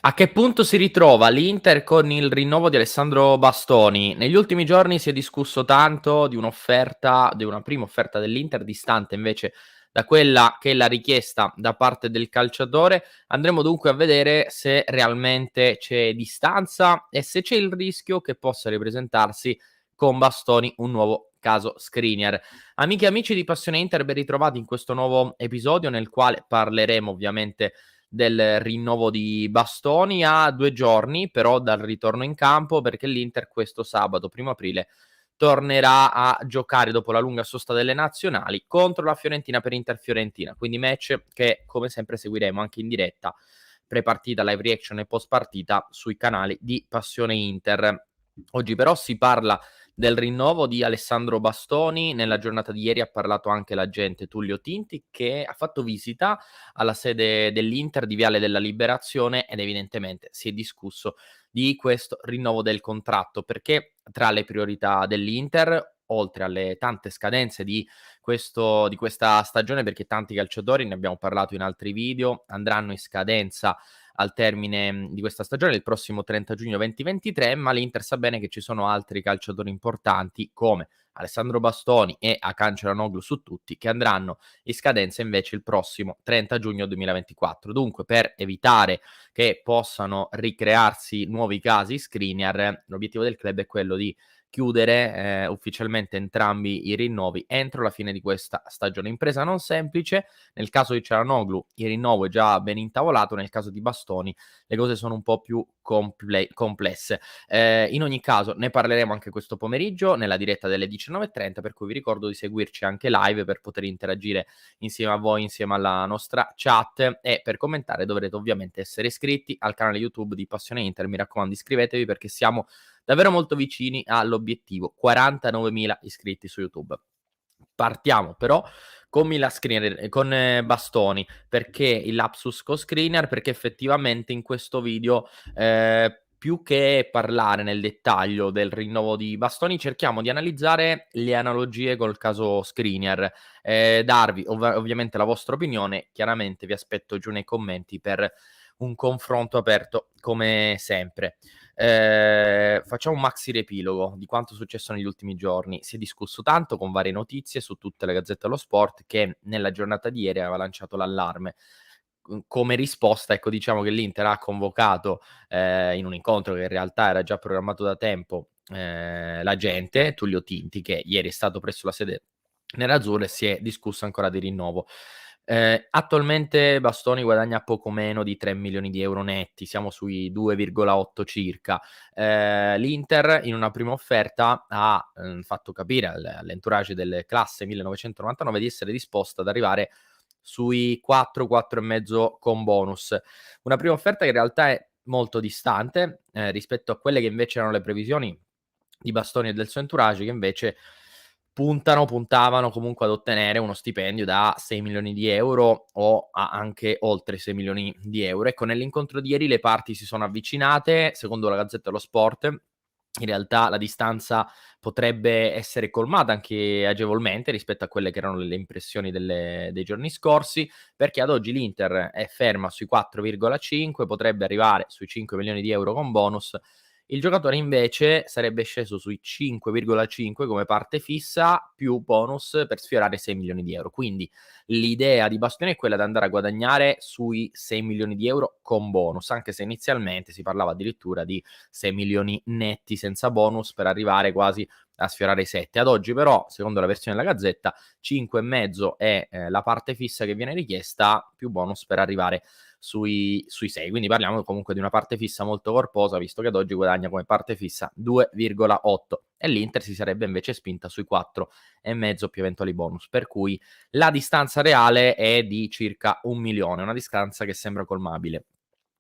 A che punto si ritrova l'Inter con il rinnovo di Alessandro Bastoni? Negli ultimi giorni si è discusso tanto di una prima offerta dell'Inter, distante invece da quella che è la richiesta da parte del calciatore. Andremo dunque a vedere se realmente c'è distanza e se c'è il rischio che possa ripresentarsi con Bastoni un nuovo caso Skriniar. Amiche e amici di Passione Inter, ben ritrovati in questo nuovo episodio nel quale parleremo ovviamente del rinnovo di Bastoni a 2 giorni però dal ritorno in campo, perché l'Inter questo sabato 1° aprile tornerà a giocare dopo la lunga sosta delle nazionali contro la Fiorentina per Inter-Fiorentina, quindi match che come sempre seguiremo anche in diretta, pre-partita, live reaction e post partita sui canali di Passione Inter. Oggi però si parla del rinnovo di Alessandro Bastoni. Nella giornata di ieri ha parlato anche l'agente Tullio Tinti, che ha fatto visita alla sede dell'Inter di Viale della Liberazione ed evidentemente si è discusso di questo rinnovo del contratto, perché tra le priorità dell'Inter, oltre alle tante scadenze di questa stagione, perché tanti calciatori, ne abbiamo parlato in altri video, andranno in scadenza al termine di questa stagione, il prossimo 30 giugno 2023, ma l'Inter sa bene che ci sono altri calciatori importanti come Alessandro Bastoni e Hakan Çalhanoğlu su tutti, che andranno in scadenza invece il prossimo 30 giugno 2024. Dunque, per evitare che possano ricrearsi nuovi casi Skriniar, l'obiettivo del club è quello di chiudere ufficialmente entrambi i rinnovi entro la fine di questa stagione. Impresa non semplice, nel caso di Çalhanoğlu il rinnovo è già ben intavolato, nel caso di Bastoni le cose sono un po' più complesse. In ogni caso ne parleremo anche questo pomeriggio nella diretta delle 19:30, per cui vi ricordo di seguirci anche live per poter interagire insieme a voi, insieme alla nostra chat, e per commentare dovrete ovviamente essere iscritti al canale YouTube di Passione Inter. Mi raccomando, iscrivetevi perché siamo davvero molto vicini all'obiettivo, 49.000 iscritti su YouTube. Partiamo però con Mila Skriniar, con Bastoni. Perché il lapsus con Skriniar? Perché effettivamente in questo video, più che parlare nel dettaglio del rinnovo di Bastoni, cerchiamo di analizzare le analogie col caso Skriniar, darvi ovviamente la vostra opinione. Chiaramente vi aspetto giù nei commenti per un confronto aperto come sempre. Facciamo un maxi riepilogo di quanto è successo negli ultimi giorni. Si è discusso tanto con varie notizie su tutte le gazzette dello sport, che nella giornata di ieri aveva lanciato l'allarme. Come risposta, ecco, diciamo che l'Inter ha convocato in un incontro che in realtà era già programmato da tempo, l'agente Tullio Tinti, che ieri è stato presso la sede nerazzurra, e si è discusso ancora di rinnovo. Attualmente Bastoni guadagna poco meno di 3 milioni di euro netti, siamo sui 2,8 circa. L'Inter in una prima offerta ha fatto capire all'entourage del classe 1999 di essere disposta ad arrivare sui 4, 4 e mezzo con bonus. Una prima offerta che in realtà è molto distante rispetto a quelle che invece erano le previsioni di Bastoni e del suo entourage, che invece puntavano comunque ad ottenere uno stipendio da 6 milioni di euro o anche oltre 6 milioni di euro. Ecco, nell'incontro di ieri le parti si sono avvicinate, secondo la Gazzetta dello Sport. In realtà la distanza potrebbe essere colmata anche agevolmente rispetto a quelle che erano le impressioni dei giorni scorsi, perché ad oggi l'Inter è ferma sui 4,5, potrebbe arrivare sui 5 milioni di euro con bonus. Il giocatore invece sarebbe sceso sui 5,5 come parte fissa più bonus per sfiorare 6 milioni di euro. Quindi l'idea di Bastoni è quella di andare a guadagnare sui 6 milioni di euro con bonus, anche se inizialmente si parlava addirittura di 6 milioni netti senza bonus per arrivare quasi a sfiorare i 7. Ad oggi però, secondo la versione della Gazzetta, 5,5 è la parte fissa che viene richiesta, più bonus per arrivare sui 6. Quindi parliamo comunque di una parte fissa molto corposa, visto che ad oggi guadagna come parte fissa 2,8 e l'Inter si sarebbe invece spinta sui 4,5 più eventuali bonus, per cui la distanza reale è di circa 1 milione, una distanza che sembra colmabile.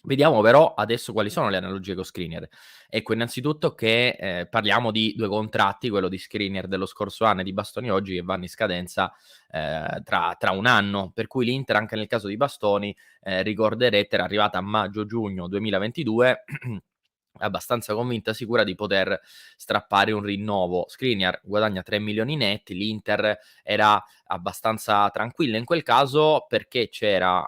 Vediamo però adesso quali sono le analogie con Skriniar. Ecco, innanzitutto che parliamo di 2 contratti, quello di Skriniar dello scorso anno e di Bastoni oggi, che vanno in scadenza tra 1 anno, per cui l'Inter anche nel caso di Bastoni, ricorderete, era arrivata a maggio-giugno 2022 è abbastanza convinta, sicura di poter strappare un rinnovo. Skriniar guadagna 3 milioni netti, l'Inter era abbastanza tranquilla in quel caso perché c'era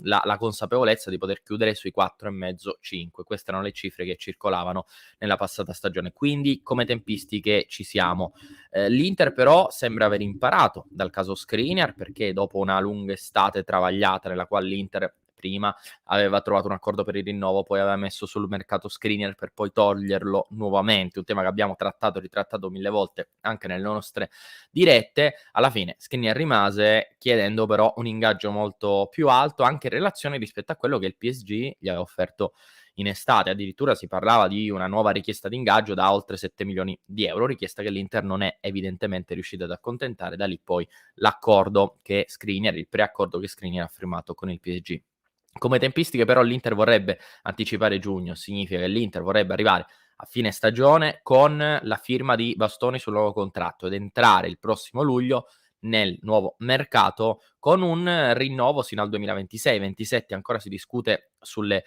la consapevolezza di poter chiudere sui 4,5-5. Queste erano le cifre che circolavano nella passata stagione, quindi come tempistiche ci siamo. L'Inter però sembra aver imparato dal caso Skriniar, perché dopo una lunga estate travagliata nella quale l'Inter prima aveva trovato un accordo per il rinnovo, poi aveva messo sul mercato Skriniar per poi toglierlo nuovamente, un tema che abbiamo trattato e ritrattato 1000 volte anche nelle nostre dirette. Alla fine Skriniar rimase, chiedendo però un ingaggio molto più alto anche in relazione rispetto a quello che il PSG gli aveva offerto in estate. Addirittura si parlava di una nuova richiesta di ingaggio da oltre 7 milioni di euro, richiesta che l'Inter non è evidentemente riuscita ad accontentare. Da lì poi l'accordo che Skriniar, il preaccordo che Skriniar ha firmato con il PSG. Come tempistiche però l'Inter vorrebbe anticipare giugno, significa che l'Inter vorrebbe arrivare a fine stagione con la firma di Bastoni sul nuovo contratto ed entrare il prossimo luglio nel nuovo mercato con un rinnovo sino al 2026-27. Ancora si discute sulle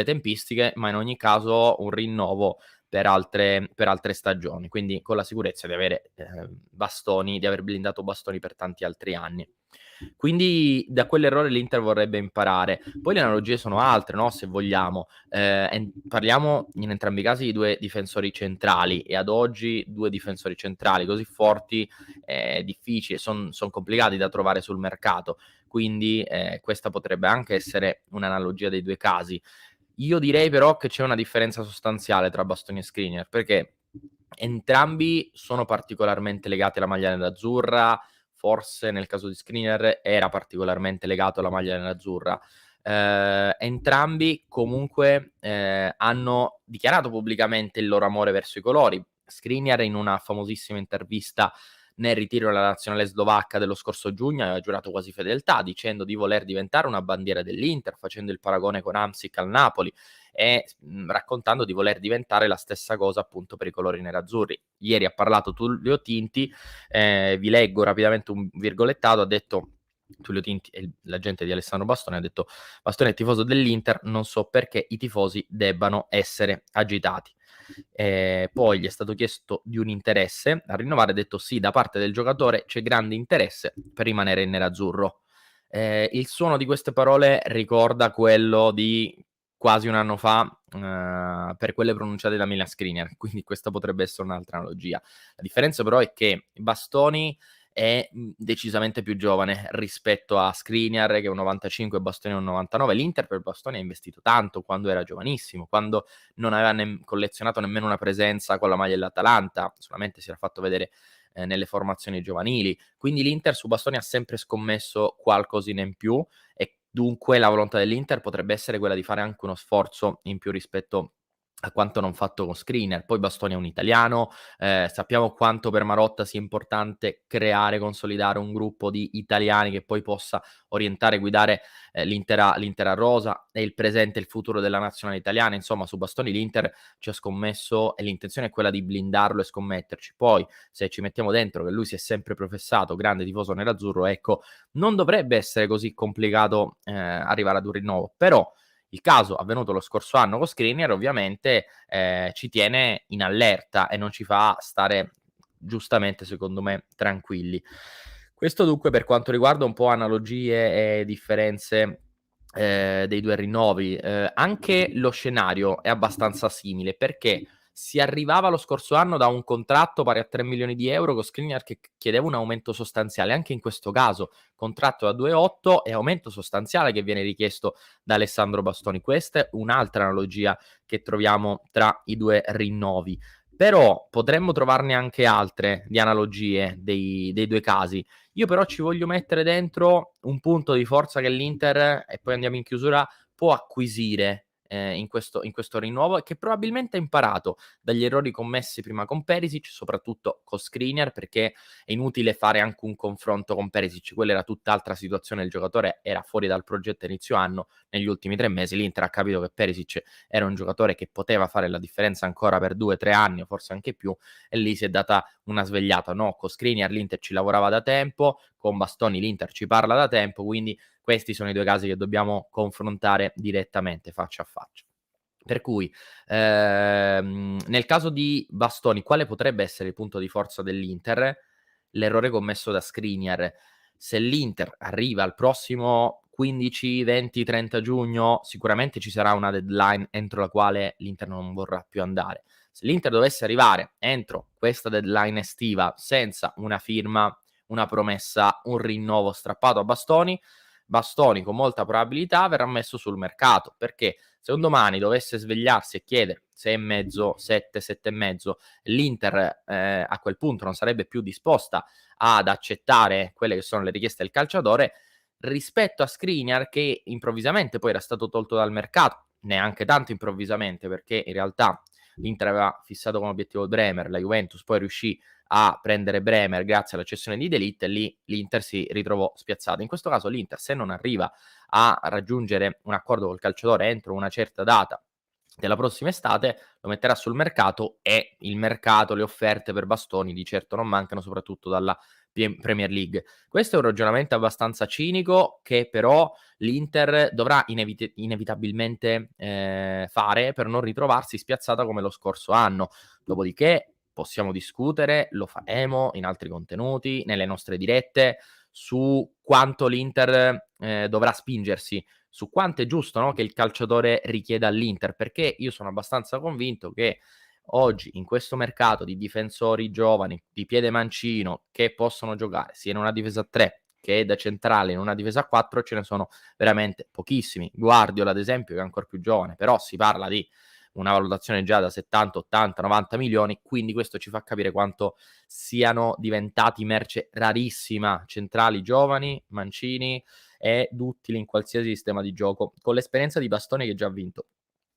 tempistiche, ma in ogni caso un rinnovo per altre stagioni, quindi con la sicurezza di avere Bastoni, di aver blindato Bastoni per tanti altri anni. Quindi da quell'errore l'Inter vorrebbe imparare. Poi le analogie sono altre, no? Se vogliamo. Parliamo in entrambi i casi di due difensori centrali e ad oggi due difensori centrali così forti è difficile, sono complicati da trovare sul mercato. Quindi questa potrebbe anche essere un'analogia dei due casi. Io direi però che c'è una differenza sostanziale tra Bastoni e Skriniar, perché entrambi sono particolarmente legati alla maglia nerazzurra, forse nel caso di Skriniar era particolarmente legato alla maglia nerazzurra. Entrambi comunque hanno dichiarato pubblicamente il loro amore verso i colori. Skriniar in una famosissima intervista nel ritiro della nazionale slovacca dello scorso giugno aveva giurato quasi fedeltà, dicendo di voler diventare una bandiera dell'Inter, facendo il paragone con Hamsik al Napoli e raccontando di voler diventare la stessa cosa appunto per i colori nerazzurri. Ieri ha parlato Tullio Tinti, vi leggo rapidamente un virgolettato, ha detto Tullio Tinti, l'agente di Alessandro Bastoni, ha detto: Bastoni è tifoso dell'Inter, non so perché i tifosi debbano essere agitati. Poi gli è stato chiesto di un interesse a rinnovare, ha detto sì, da parte del giocatore c'è grande interesse per rimanere in nerazzurro. Il suono di queste parole ricorda quello di quasi un anno fa per quelle pronunciate da Milan Skriniar, quindi questa potrebbe essere un'altra analogia. La differenza però è che Bastoni è decisamente più giovane rispetto a Skriniar che è un 95 e Bastoni è un 99. L'Inter per Bastoni ha investito tanto quando era giovanissimo, quando non aveva collezionato nemmeno una presenza con la maglia dell'Atalanta, solamente si era fatto vedere nelle formazioni giovanili. Quindi l'Inter su Bastoni ha sempre scommesso qualcosina in più e dunque la volontà dell'Inter potrebbe essere quella di fare anche uno sforzo in più rispetto a quanto non fatto con Skriniar. Poi Bastoni è un italiano, sappiamo quanto per Marotta sia importante creare, consolidare un gruppo di italiani che poi possa orientare e guidare l'intera rosa, è il presente e il futuro della nazionale italiana. Insomma, su Bastoni l'Inter ci ha scommesso e l'intenzione è quella di blindarlo e scommetterci. Poi, se ci mettiamo dentro che lui si è sempre professato grande tifoso nerazzurro, ecco, non dovrebbe essere così complicato arrivare ad un rinnovo. Però il caso avvenuto lo scorso anno con Skriniar ovviamente ci tiene in allerta e non ci fa stare, giustamente secondo me, tranquilli. Questo dunque per quanto riguarda un po' analogie e differenze dei due rinnovi. Anche lo scenario è abbastanza simile perché si arrivava lo scorso anno da un contratto pari a 3 milioni di euro con Skriniar che chiedeva un aumento sostanziale. Anche in questo caso contratto da 2,8 e aumento sostanziale che viene richiesto da Alessandro Bastoni. Questa è un'altra analogia che troviamo tra i due rinnovi. Però potremmo trovarne anche altre di analogie dei due casi. Io però ci voglio mettere dentro un punto di forza che l'Inter, e poi andiamo in chiusura, può acquisire in questo rinnovo e che probabilmente ha imparato dagli errori commessi prima con Perisic, soprattutto con Skriniar, perché è inutile fare anche un confronto con Perisic, quella era tutt'altra situazione, il giocatore era fuori dal progetto a inizio anno, negli ultimi 3 mesi l'Inter ha capito che Perisic era un giocatore che poteva fare la differenza ancora per 2-3 anni o forse anche più e lì si è data una svegliata. No, con Skriniar l'Inter ci lavorava da tempo, con Bastoni l'Inter ci parla da tempo, quindi questi sono i due casi che dobbiamo confrontare direttamente, faccia a faccia. Per cui, nel caso di Bastoni, quale potrebbe essere il punto di forza dell'Inter? L'errore commesso da Skriniar. Se l'Inter arriva al prossimo 15, 20, 30 giugno, sicuramente ci sarà una deadline entro la quale l'Inter non vorrà più andare. Se l'Inter dovesse arrivare entro questa deadline estiva senza una firma, una promessa, un rinnovo strappato a Bastoni con molta probabilità verrà messo sul mercato, perché se un domani dovesse svegliarsi e chiedere 6,5, 7, 7,5, l'Inter a quel punto non sarebbe più disposta ad accettare quelle che sono le richieste del calciatore, rispetto a Skriniar che improvvisamente poi era stato tolto dal mercato, neanche tanto improvvisamente, perché in realtà l'Inter aveva fissato come obiettivo Bremer, la Juventus poi riuscì a prendere Bremer grazie alla cessione di De Ligt e lì l'Inter si ritrovò spiazzato. In questo caso l'Inter, se non arriva a raggiungere un accordo col calciatore entro una certa data della prossima estate, lo metterà sul mercato e il mercato, le offerte per Bastoni di certo non mancano, soprattutto dalla Premier League. Questo è un ragionamento abbastanza cinico che però l'Inter dovrà inevitabilmente fare per non ritrovarsi spiazzata come lo scorso anno. Dopodiché possiamo discutere, lo faremo in altri contenuti, nelle nostre dirette, su quanto l'Inter dovrà spingersi, su quanto è giusto, no, che il calciatore richieda all'Inter, perché io sono abbastanza convinto che oggi in questo mercato di difensori giovani, di piede mancino, che possono giocare sia in una difesa a 3 che da centrale in una difesa a 4, ce ne sono veramente pochissimi. Guardiola, ad esempio, che è ancora più giovane, però si parla di una valutazione già da 70, 80, 90 milioni, quindi questo ci fa capire quanto siano diventati merce rarissima centrali giovani, mancini ed utili in qualsiasi sistema di gioco, con l'esperienza di Bastoni che già ha vinto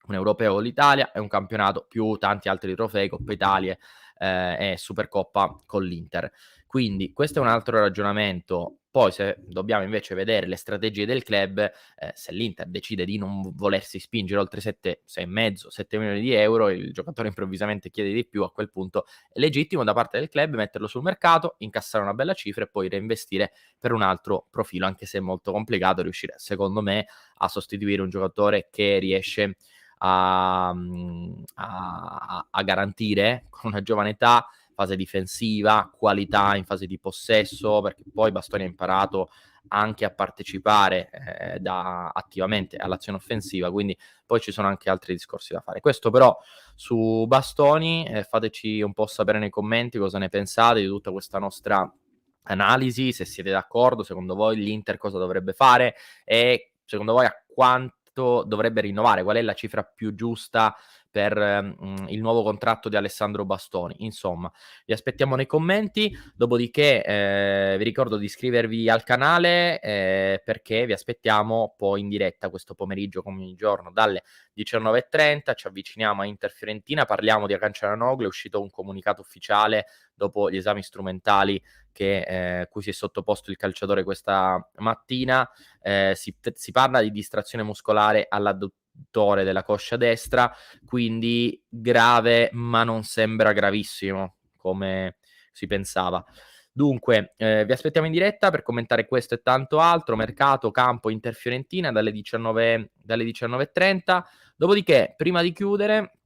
un europeo con l'Italia e un campionato più tanti altri trofei, Coppa Italia e Supercoppa con l'Inter. Quindi questo è un altro ragionamento. Poi se dobbiamo invece vedere le strategie del club, se l'Inter decide di non volersi spingere oltre 7, 6,5, 7 milioni di euro, il giocatore improvvisamente chiede di più, a quel punto è legittimo da parte del club metterlo sul mercato, incassare una bella cifra e poi reinvestire per un altro profilo, anche se è molto complicato riuscire, secondo me, a sostituire un giocatore che riesce a garantire con una giovane età fase difensiva, qualità in fase di possesso, perché poi Bastoni ha imparato anche a partecipare attivamente all'azione offensiva, quindi poi ci sono anche altri discorsi da fare. Questo però su Bastoni, fateci un po' sapere nei commenti cosa ne pensate di tutta questa nostra analisi, se siete d'accordo, secondo voi l'Inter cosa dovrebbe fare e secondo voi a quanto dovrebbe rinnovare, qual è la cifra più giusta per il nuovo contratto di Alessandro Bastoni. Insomma, vi aspettiamo nei commenti, dopodiché vi ricordo di iscrivervi al canale perché vi aspettiamo poi in diretta questo pomeriggio come ogni giorno dalle 19:30, ci avviciniamo a Inter Fiorentina, parliamo di Akanji Çalhanoğlu, è uscito un comunicato ufficiale dopo gli esami strumentali cui si è sottoposto il calciatore questa mattina, si parla di distrazione muscolare all'adduttore della coscia destra, quindi grave ma non sembra gravissimo come si pensava. Dunque, vi aspettiamo in diretta per commentare questo e tanto altro, mercato, campo, Inter Fiorentina dalle 19:30. Dopodiché, prima di chiudere,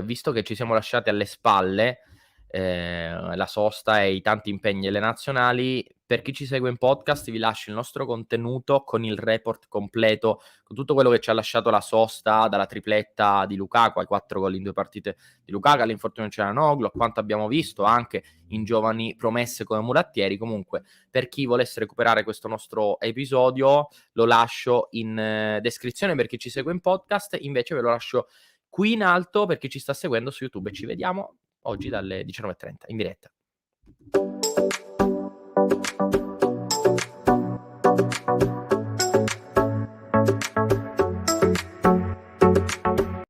visto che ci siamo lasciati alle spalle la sosta e i tanti impegni delle nazionali, per chi ci segue in podcast vi lascio il nostro contenuto con il report completo, con tutto quello che ci ha lasciato la sosta dalla tripletta di Lukaku ai 4 gol in 2 partite di Lukaku, all'infortunio di Çalhanoğlu, a quanto abbiamo visto anche in giovani promesse come Murattieri. Comunque, per chi volesse recuperare questo nostro episodio lo lascio in descrizione per chi ci segue in podcast, invece ve lo lascio qui in alto per chi ci sta seguendo su YouTube e ci vediamo oggi dalle 19:30 in diretta.